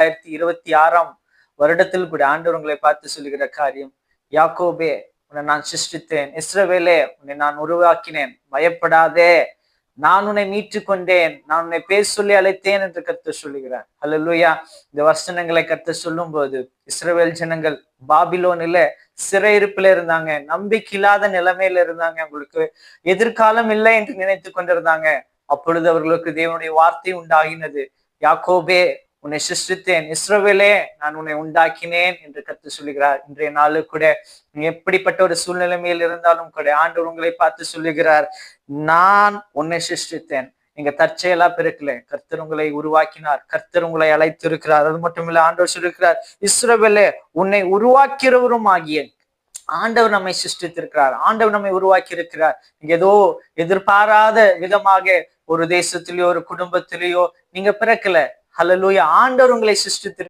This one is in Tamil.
2026 வருடத்தில் கூட ஆண்டவர் உங்களை பார்த்து சொல்லுகிற காரியம், யாக்கோபே உன்னை நான் சிருஷ்டித்தேன், இஸ்ரவேலே உன்னை நான் உருவாக்கினேன், பயப்படாதே, நான் உன்னை மீட்டு கொண்டேன், நான் உன்னை பேர் சொல்லி அழைத்தேன் என்று கர்த்தர் சொல்லுகிறார். அல்லேலூயா. இந்த வசனங்களை கர்த்தர் சொல்லும் போது இஸ்ரவேல் ஜனங்கள் பாபிலோனில சிறையிருப்பில இருந்தாங்க, நம்பிக்கை இல்லாத நிலைமையில இருந்தாங்க, அவங்களுக்கு எதிர்காலம் இல்லை என்று நினைத்து கொண்டிருந்தாங்க. அப்பொழுது அவர்களுக்கு தேவனுடைய வார்த்தை உண்டாகினது, யாக்கோபே உன்னை சிருஷ்டித்தேன், இஸ்ரவேலே நான் உன்னை உண்டாக்கினேன் என்று கர்த்தர் சொல்லுகிறார். இன்றைய நாளு கூட எப்படிப்பட்ட ஒரு சூழ்நிலைமையில் இருந்தாலும் கூட ஆண்டவர் உங்களை பார்த்து சொல்லுகிறார், நான் உன்னை சிருஷ்டித்தேன். நீங்க தற்செயலா பிறக்கல, கர்த்தர் உங்களை உருவாக்கினார், கர்த்தர் உங்களை அழைத்து இருக்கிறார். அது மட்டும் இல்ல, ஆண்டவர் சொல்லியிருக்கிறார், இஸ்ரவேலே உன்னை உருவாக்கிறவரும் ஆகிய ஆண்டவர் நம்மை சிருஷ்டித்திருக்கிறார், ஆண்டவர் நம்மை உருவாக்கி இருக்கிறார். ஏதோ எதிர்பாராத விதமாக ஒரு தேசத்திலேயோ ஒரு குடும்பத்திலேயோ நீங்க பிறக்கல. ஹல்லேலூயா. ஆண்டவர் உங்களை சிருஷ்டித்திருக்கிறார்.